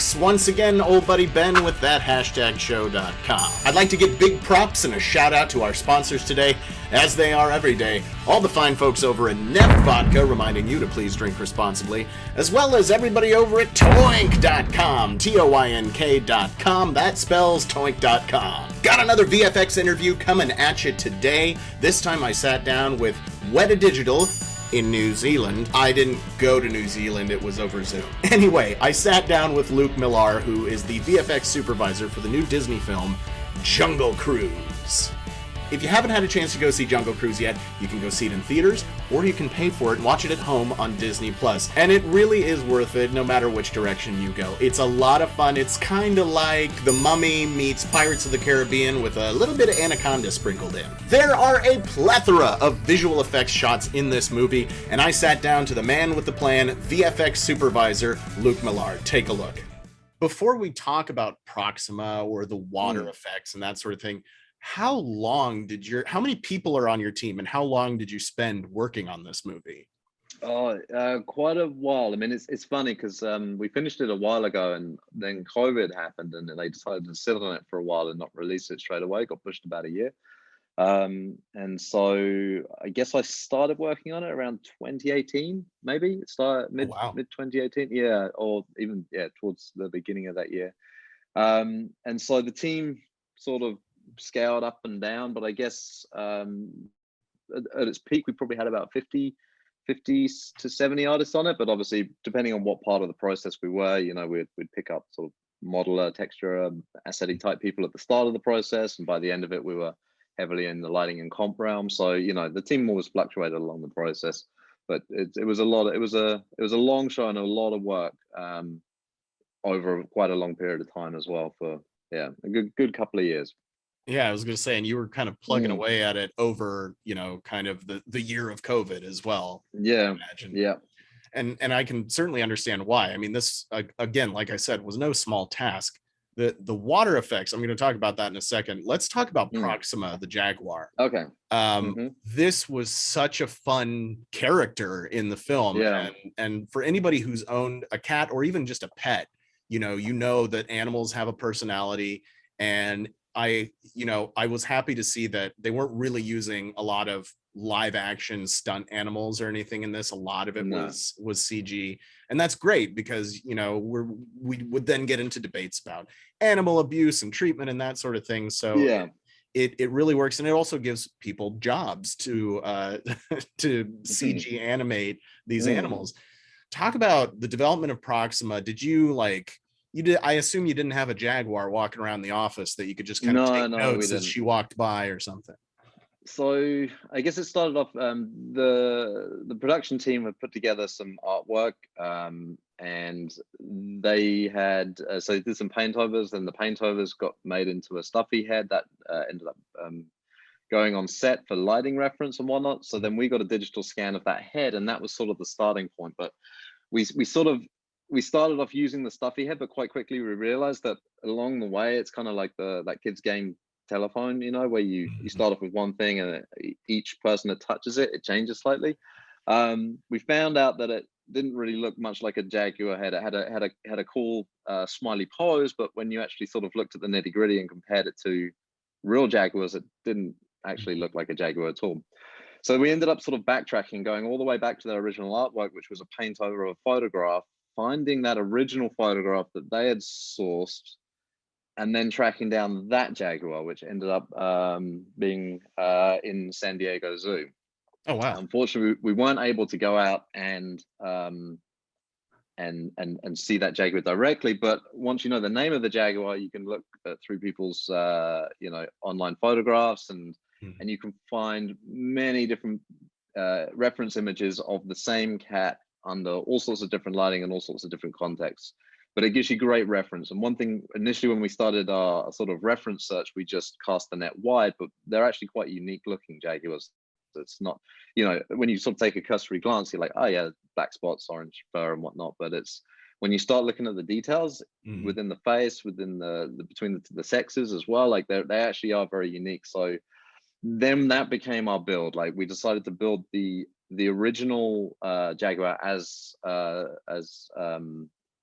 Apes. Once again, old buddy Ben with that #show.com. I'd like to give big props and a shout out to our sponsors today, as they are every day. All the fine folks over at Neff Vodka, reminding you to please drink responsibly, as well as everybody over at Toink.com, Toink.com. That spells Toink.com. Got another VFX interview coming at you today. This time I sat down with Weta Digital in New Zealand. I didn't go to New Zealand, it was over Zoom. Anyway, I sat down with Luke Millar, who is the VFX supervisor for the new Disney film, Jungle Cruise. If you haven't had a chance to go see Jungle Cruise yet, you can go see it in theaters, or you can pay for it and watch it at home on Disney+. And it really is worth it, no matter which direction you go. It's a lot of fun. It's kind of like The Mummy meets Pirates of the Caribbean with a little bit of Anaconda sprinkled in. There are a plethora of visual effects shots in this movie, and I sat down to the man with the plan, VFX supervisor, Luke Millar. Take a look. Before we talk about Proxima or the water effects and that sort of thing, how many people are on your team, and how long did you spend working on this movie? Quite a while. I mean, it's funny because we finished it a while ago, and then COVID happened, and they decided to sit on it for a while and not release it straight away. It got pushed about a year. And so I guess I started working on it around 2018, maybe. It started mid 2018, yeah, or even towards the beginning of that year. And so the team sort of scaled up and down, but I guess at its peak we probably had about 50 to 70 artists on it, but obviously depending on what part of the process we were, we'd pick up sort of modeler, texturer, asset type people at the start of the process, and by the end of it we were heavily in the lighting and comp realm. So the team always fluctuated along the process, but it was a long show and a lot of work over quite a long period of time as well, for a good couple of years. Yeah, I was going to say, and you were kind of plugging away at it over, kind of the year of COVID as well. Yeah, I imagine. Yeah. And I can certainly understand why. I mean, this, again, like I said, was no small task. The water effects, I'm going to talk about that in a second. Let's talk about Proxima the Jaguar. Okay. This was such a fun character in the film. Yeah. And for anybody who's owned a cat or even just a pet, you know that animals have a personality, and I was happy to see that they weren't really using a lot of live action stunt animals or anything in this. A lot of it was CG, and that's great because we would then get into debates about animal abuse and treatment and that sort of thing. So yeah, it really works, and it also gives people jobs to to CG animate these animals. Talk about the development of Proxima. Did you I assume you didn't have a Jaguar walking around the office that you could just kind of take notes as she walked by or something. So I guess it started off, the production team had put together some artwork, and they had, so they did some paint overs, and the paint overs got made into a stuffy head that ended up going on set for lighting reference and whatnot. So then we got a digital scan of that head, and that was sort of the starting point. But we started off using the stuffy head, but quite quickly we realized that along the way, it's kind of like that kid's game telephone, where you start off with one thing, and each person that touches it, it changes slightly. We found out that it didn't really look much like a Jaguar head. It had a cool smiley pose, but when you actually sort of looked at the nitty gritty and compared it to real Jaguars, it didn't actually look like a Jaguar at all. So we ended up sort of backtracking, going all the way back to their original artwork, which was a paint over of a photograph, finding that original photograph that they had sourced, and then tracking down that Jaguar, which ended up being in San Diego Zoo. Oh wow! Unfortunately, we weren't able to go out and see that Jaguar directly. But once you know the name of the Jaguar, you can look through people's online photographs, and you can find many different reference images of the same cat under all sorts of different lighting and all sorts of different contexts. But it gives you great reference. And one thing, initially when we started our sort of reference search, we just cast the net wide, but they're actually quite unique looking Jaguars. It's not, when you sort of take a cursory glance, you're like, oh yeah, black spots, orange fur and whatnot. But it's when you start looking at the details within the face, within the between the sexes as well, like they actually are very unique. So then that became our build. Like we decided to build the original Jaguar as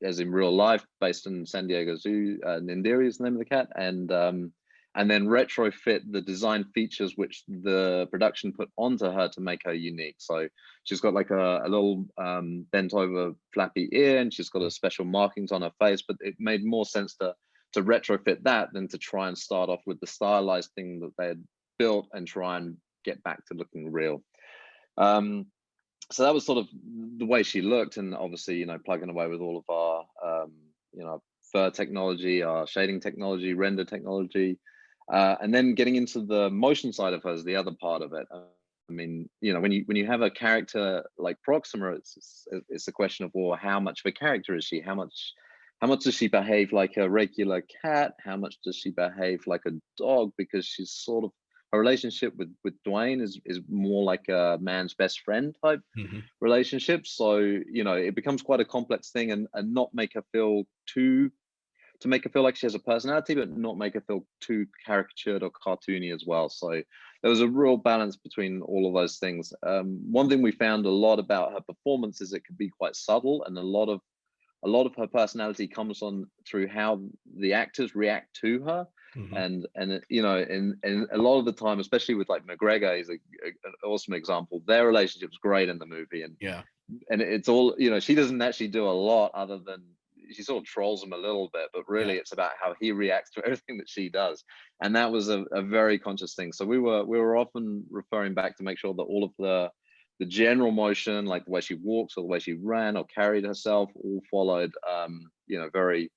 as in real life, based in San Diego Zoo. Nindiri is the name of the cat, and then retrofit the design features which the production put onto her to make her unique. So she's got like a little bent over flappy ear, and she's got a special markings on her face, but it made more sense to retrofit that than to try and start off with the stylized thing that they had built and try and get back to looking real. So that was sort of the way she looked, and obviously, you know, plugging away with all of our, you know, fur technology, our shading technology, render technology, and then getting into the motion side of her is the other part of it. I mean, you know, when you have a character like Proxima, it's a question of, well, how much of a character is she? How much does she behave like a regular cat? How much does she behave like a dog? Because she's sort of, her relationship with Dwayne is more like a man's best friend type relationship. So, you know, it becomes quite a complex thing, and not make her feel to make her feel like she has a personality, but not make her feel too caricatured or cartoony as well. So there was a real balance between all of those things. One thing we found a lot about her performance is it could be quite subtle, and a lot of her personality comes on through how the actors react to her. And you know, and a lot of the time, especially with like McGregor, is an awesome example. Their relationship's great in the movie, and it's all, you know, she doesn't actually do a lot other than she sort of trolls him a little bit, but really it's about how he reacts to everything that she does. And that was a very conscious thing. So we were often referring back to make sure that all of the general motion, like the way she walks or the way she ran or carried herself, all followed you know, very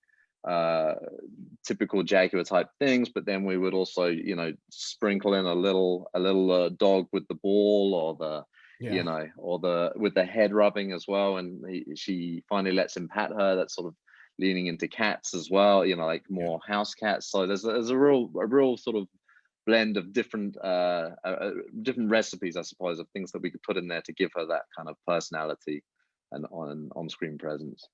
typical Jaguar type things. But then we would also, you know, sprinkle in a little dog with the ball, or the you know, or with the head rubbing as well, and she finally lets him pat her. That's sort of leaning into cats as well, you know, like more house cats. So there's a real sort of blend of different recipes, I suppose, of things that we could put in there to give her that kind of personality and on-screen presence.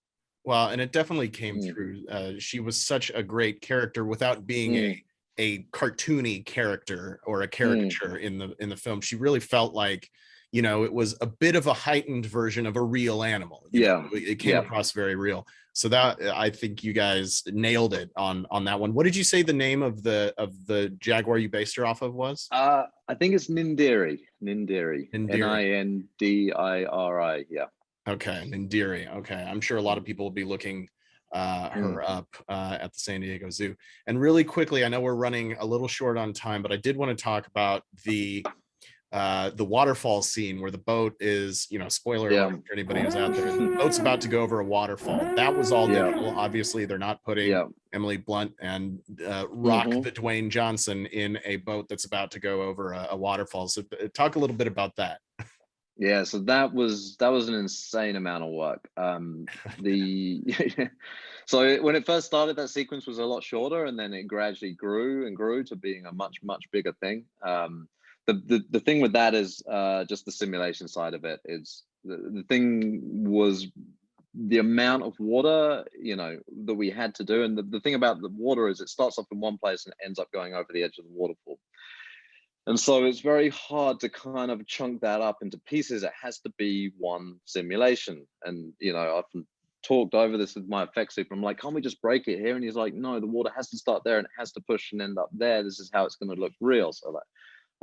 Well, and it definitely came through. She was such a great character without being a cartoony character or a caricature in the film. She really felt like, you know, it was a bit of a heightened version of a real animal. You know, it came across very real. So that, I think you guys nailed it on that one. What did you say the name of the Jaguar you based her off of was? I think it's Nindiri. Nindiri. Yeah. Okay, Nindiri. Okay, I'm sure a lot of people will be looking her up at the San Diego Zoo. And really quickly, I know we're running a little short on time, but I did want to talk about the waterfall scene where the boat is, you know, spoiler alert for anybody who's out there, the boat's about to go over a waterfall. That was all digital. Obviously, they're not putting Emily Blunt and Rock the Dwayne Johnson in a boat that's about to go over a waterfall. So talk a little bit about that. Yeah, so that was an insane amount of work. So when it first started, that sequence was a lot shorter, and then it gradually grew and grew to being a much bigger thing. The thing with that is just the simulation side of it. Is the thing was the amount of water, you know, that we had to do. And the thing about the water is it starts off in one place and ends up going over the edge of the waterfall. And so it's very hard to kind of chunk that up into pieces. It has to be one simulation. And, you know, I often talked over this with my effects super. I'm like, can't we just break it here? And he's like, no, the water has to start there and it has to push and end up there. This is how it's going to look real. So like,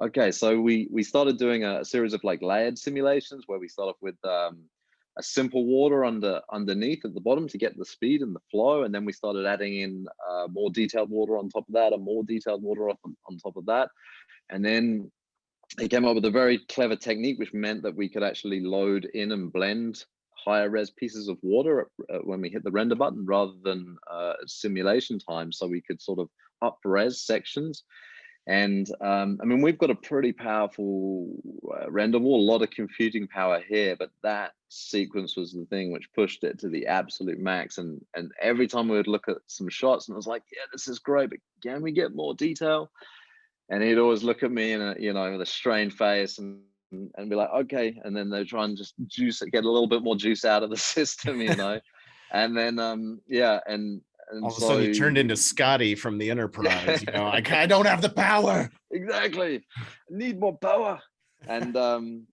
okay, so we started doing a series of like layered simulations where we start off with a simple water underneath at the bottom to get the speed and the flow, and then we started adding in more detailed water on top of that, and more detailed water on top of that, and then he came up with a very clever technique which meant that we could actually load in and blend higher res pieces of water when we hit the render button rather than simulation time, so we could sort of up res sections. And I mean, we've got a pretty powerful render wall, a lot of computing power here, but that sequence was the thing which pushed it to the absolute max. And every time we would look at some shots and I was like, yeah, this is great, but can we get more detail? And he'd always look at me and, you know, with a strained face and be like, okay. And then they try and just get a little bit more juice out of the system, you know? And then, yeah. And all of a sudden you turned into Scotty from the Enterprise. You know, I don't have the power. Exactly. I need more power. And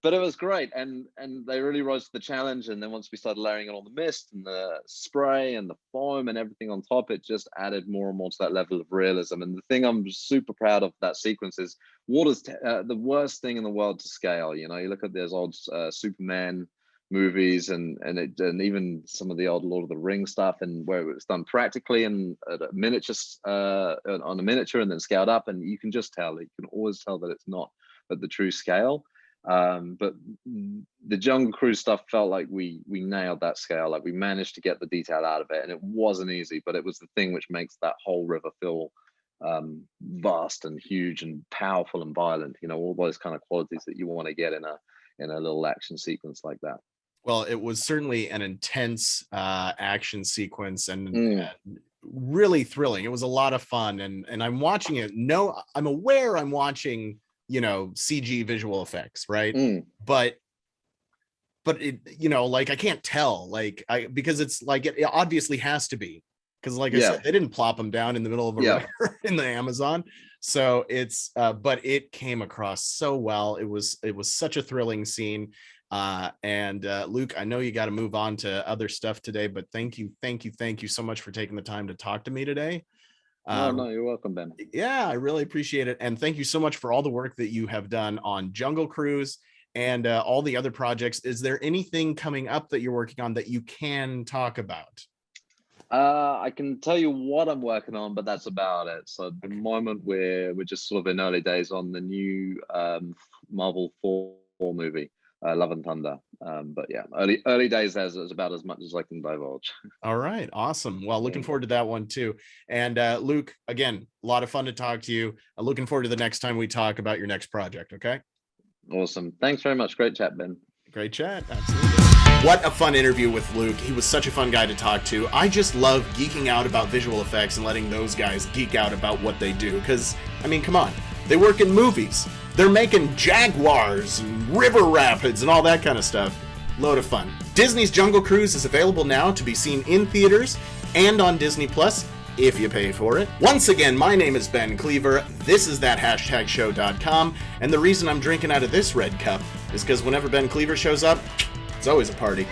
but it was great, and they really rose to the challenge. And then once we started layering on the mist and the spray and the foam and everything on top, it just added more and more to that level of realism. And the thing I'm super proud of that sequence is water's the worst thing in the world to scale. You know, you look at those old Superman movies and even some of the old Lord of the Rings stuff, and where it was done practically and at a miniature on a miniature and then scaled up, and you can just tell, you can always tell that it's not at the true scale. But the Jungle Cruise stuff felt like we nailed that scale. Like we managed to get the detail out of it, and it wasn't easy, but it was the thing which makes that whole river feel vast and huge and powerful and violent. You know, all those kind of qualities that you want to get in a little action sequence like that. Well, it was certainly an intense action sequence and really thrilling. It was a lot of fun, and I'm watching it. No, I'm aware I'm watching, you know, CG visual effects, right? But it, you know, like I can't tell, like because it's like it obviously has to be, because like I said, they didn't plop them down in the middle of a river in the Amazon. So it's but it came across so well. It was such a thrilling scene. And Luke, I know you got to move on to other stuff today, but thank you so much for taking the time to talk to me today. No, you're welcome, Ben. Yeah, I really appreciate it. And thank you so much for all the work that you have done on Jungle Cruise and all the other projects. Is there anything coming up that you're working on that you can talk about? I can tell you what I'm working on, but that's about it. So at the moment we're just sort of in early days on the new Marvel 4 movie, Love and Thunder. But yeah, early days is about as much as I can divulge. All right, awesome. Well, looking forward to that one too. And Luke, again, a lot of fun to talk to you. Looking forward to the next time we talk about your next project. Okay. Awesome. Thanks very much. Great chat, Ben. Great chat. Absolutely. What a fun interview with Luke. He was such a fun guy to talk to. I just love geeking out about visual effects and letting those guys geek out about what they do. Because, I mean, come on. They work in movies. They're making jaguars and river rapids and all that kind of stuff. Load of fun. Disney's Jungle Cruise is available now to be seen in theaters and on Disney Plus if you pay for it. Once again, my name is Ben Kliewer. This is thathashtagshow.com. And the reason I'm drinking out of this red cup is because whenever Ben Kliewer shows up, it's always a party.